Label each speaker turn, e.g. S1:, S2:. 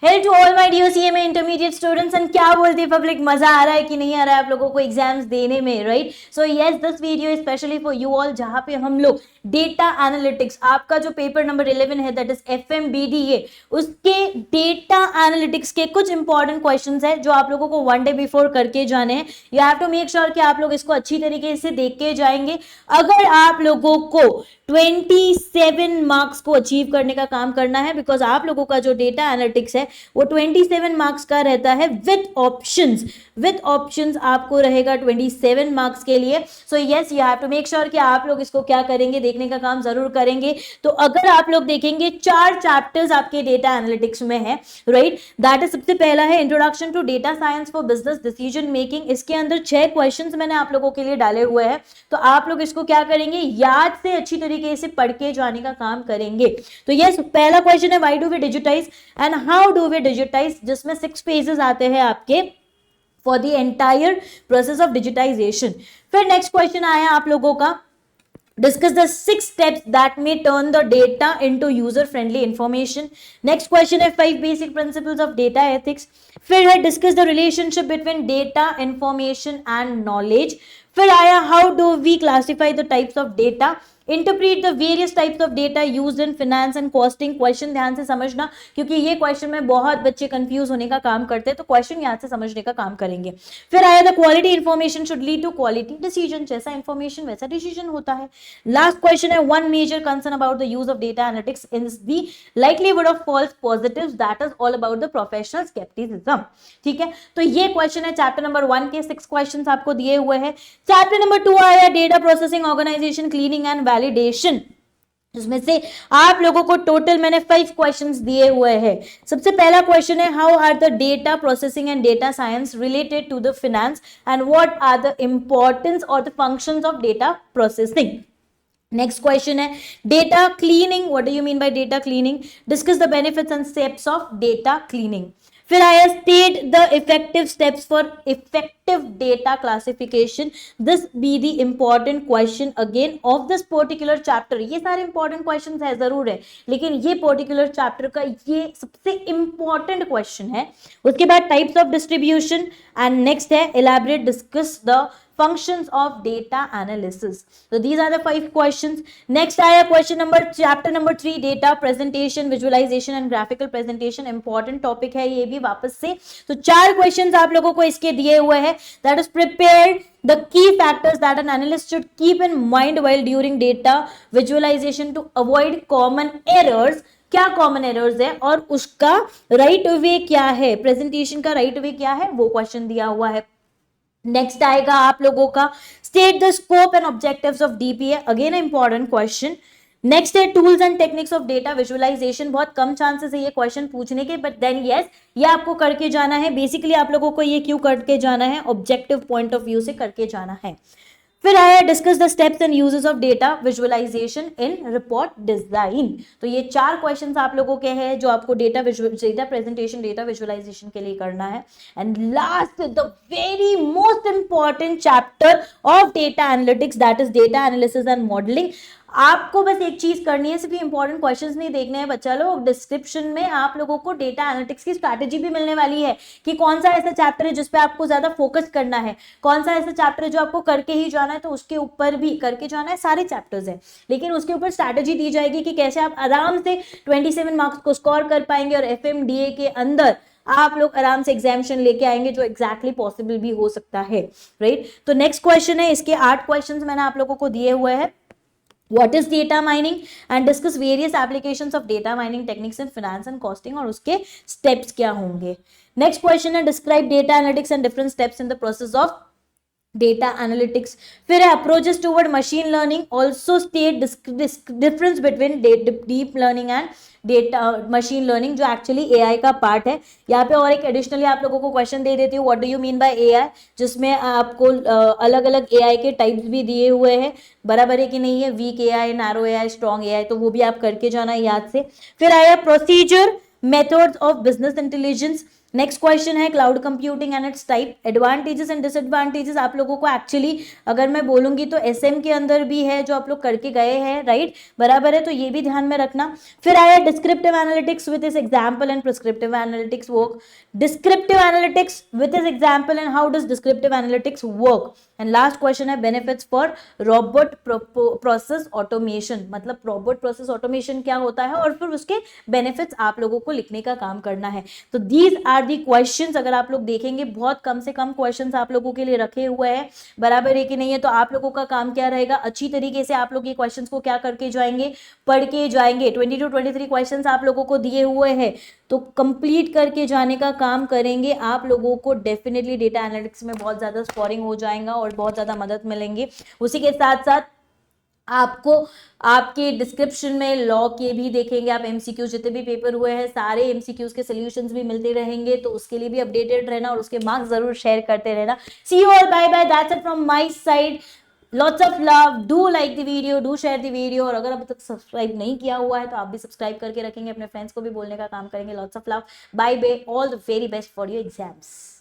S1: Hello to all my dear CMA intermediate students and क्या बोलते हैं पब्लिक, मजा आ रहा है कि नहीं आ रहा है आप लोगों को एग्जाम्स देने में, right? So yes, this video specially for you all, जहां पे हम लोग डेटा एनालिटिक्स, आपका जो पेपर नंबर 11 है दैट इज एफएमबीडीए, उसके डेटा एनालिटिक्स के कुछ इंपॉर्टेंट क्वेश्चंस है जो आप लोगों को वन डे बिफोर करके जाने हैं। You have to make sure कि आप लोग इसको अच्छी तरीके से देख के जाएंगे। अगर आप लोगों को 27 मार्क्स को अचीव करने का काम करना है, बिकॉज आप लोगों का जो डेटा एनालिटिक्स है वो 27 मार्क्स का रहता है विथ ऑप्शंस आपको रहेगा 27 मार्क्स के लिए। So yes, you have to make sure कि आप लोग इसको क्या करेंगे, देखने का काम जरूर करेंगे। तो अगर आप लोग देखेंगे 4 चैप्टर्स आपके डेटा एनालिटिक्स में है, राइट? दैट इज, सबसे पहला है introduction to data science for business decision making. इसके अंदर 6 क्वेश्चंस मैंने आप लोगों के लिए डाले हुए हैं, तो आप लोग इसको क्या करेंगे, याद से अच्छी तरीके से पढ़ के जाने का काम करेंगे। तो यस, पहला क्वेश्चन है why do we digitize and how do we digitize, जिसमें 6 पेजेस आते हैं आपके for the entire process of digitization. फिर नेक्स्ट क्वेश्चन आया आप लोगों का, discuss the 6 steps that may turn the data into user friendly information. Next question है 5 basic principles of data ethics. फिर है discuss the relationship between data, information and knowledge. फिर आया how do we classify the types of data, interpret the various types of data used in finance and costing. Question ध्यान से समझना, क्योंकि ये question में बहुत बच्चे कंफ्यूज होने का काम करते हैं, तो क्वेश्चन याद से समझने का काम करेंगे। फिर आया the quality information should lead to quality decision, जैसा इंफॉर्मेशन वैसा डिसीजन होता है। लास्ट क्वेश्चन है one major concern about the use of data analytics is the likelihood of false positives, that is all about the professional scepticism. ठीक है, तो ये question है चैप्टर नंबर 1 के 6 क्वेश्चंस आपको दिए हुए हैं। चैप्टर नंबर 2 आया data processing, organisation, cleaning and validation, जिसमें से आप लोगों को टोटल मैंने 5 क्वेश्चंस दिए हुए हैं। सबसे पहला क्वेश्चन है how are the data processing and data science related to the finance and what are the importance और the functions of data processing. Next question है data cleaning, what do you mean by data cleaning, discuss the benefits and steps of data cleaning. फिर आया state the effective steps for effective data classification, this be the important question again of this particular chapter. ये सारे important questions है जरूर है, लेकिन ये particular chapter का ये सबसे इंपॉर्टेंट क्वेश्चन है। उसके बाद types of distribution and next है elaborate discuss the functions of data analysis. So these are the 5 questions. Next आया question number chapter number 3 data presentation, visualization and graphical presentation, important topic है ये भी वापस से। तो 4 questions आप लोगों को इसके दिए हुए हैं, that is prepare the key factors that an analyst should keep in mind while during data visualization to avoid common errors। क्या कॉमन एरर्स है और उसका राइट वे क्या है, प्रेजेंटेशन का राइट वे क्या है, वो क्वेश्चन दिया हुआ है। नेक्स्ट आएगा आप लोगों का state the scope and objectives of DPA, again important question. Next है tools and techniques of data visualisation, बहुत कम चांसेस है ये क्वेश्चन पूछने के, बट देन यस ये आपको करके जाना है। बेसिकली आप लोगों को ये क्यों करके जाना है, ऑब्जेक्टिव पॉइंट ऑफ व्यू से करके जाना है। फिर आया discuss the steps and uses of data visualisation in report design. तो ये 4 क्वेश्चंस आप लोगों के हैं जो आपको डेटा प्रेजेंटेशन, डेटा विजुअलाइजेशन के लिए करना है। And last the very most important chapter of data analytics, that is data analysis and modelling. आपको बस एक चीज करनी है, सिर्फ इंपॉर्टेंट क्वेश्चंस नहीं देखने हैं बच्चा लोग, डिस्क्रिप्शन में आप लोगों को डेटा एनालिटिक्स की स्ट्रैटेजी भी मिलने वाली है कि कौन सा ऐसा चैप्टर है जिसपे आपको ज्यादा फोकस करना है, कौन सा ऐसा चैप्टर है जो आपको करके ही जाना है, तो उसके ऊपर भी करके जाना है। सारे चैप्टर्स है, लेकिन उसके ऊपर स्ट्रैटेजी दी जाएगी कि कैसे आप आराम से 27 मार्क्स को स्कोर कर पाएंगे और एफएमडीए के अंदर आप लोग आराम से एग्जामिनेशन लेके आएंगे, जो एग्जैक्टली पॉसिबल भी हो सकता है, राइट? तो नेक्स्ट क्वेश्चन है, इसके 8 क्वेश्चंस मैंने आप लोगों को दिए हुए हैं। What is data mining and discuss various applications of data mining techniques in finance and costing, और उसके steps क्या होंगे। Next question है describe data analytics and different steps in the process of data analytics। फिर है approaches toward machine learning, also state difference between deep learning and data machine learning, जो actually AI का part है। यहाँ पे और एक एडिशनली आप लोगों को क्वेश्चन दे देती हूँ, what do you mean bye AI, जिसमें आपको अलग अलग एआई के टाइप्स भी दिए हुए हैं, बराबर है कि नहीं है, weak AI, narrow AI, strong AI, तो वो भी आप करके जाना है याद से। फिर आया procedure, methods of business intelligence, next question है cloud computing and its type, advantages and disadvantages आप लोगों को एक्चुअली अगर मैं बोलूंगी तो एसएम के अंदर भी है जो आप लोग करके गए हैं, राइट, बराबर है, तो ये भी ध्यान में रखना। फिर आया डिस्क्रिप्टिव एनालिटिक्स विद इस example and prescriptive analytics work, descriptive analytics with इस example and how does descriptive analytics work, and last question है benefits for robot process automation, मतलब रोबोट प्रोसेस ऑटोमेशन क्या होता है और फिर उसके बेनिफिट्स आप लोगों को लिखने का काम करना है। तो दीज आर दी क्वेश्चंस, अगर आप लोग देखेंगे बहुत कम से कम क्वेश्चंस आप लोगों के लिए रखे हुए हैं, बराबर है कि नहीं है। तो आप लोगों का काम क्या रहेगा, अच्छी तरीके से आप लोग ये क्वेश्चंस को क्या करके जाएंगे, पढ़ के जाएंगे। 20 to 23 क्वेश्चंस आप लोगों को दिए हुए हैं, तो कंप्लीट करके जाने का काम करेंगे। आप लोगों को डेफिनेटली डेटा एनालिटिक्स में बहुत ज्यादा स्कोरिंग हो जाएगा और बहुत ज्यादा मदद मिलेंगे। उसी के साथ साथ आपको आपके डिस्क्रिप्शन में लॉ के भी देखेंगे आप, एमसीक्यू जितने भी पेपर हुए हैं सारे एमसीक्यूज के सॉल्यूशंस भी मिलते रहेंगे, तो उसके लिए भी अपडेटेड रहना और उसके मार्क्स जरूर शेयर करते रहना। See you all, bye bye, that's it from my side, lots of love, do like the video, do share the video, और अगर अभी तक सब्सक्राइब नहीं किया हुआ है तो आप भी सब्सक्राइब करके रखेंगे, अपने फ्रेंड्स को भी बोलने का काम करेंगे। Lots of love, bye bye, all the very best for your exams.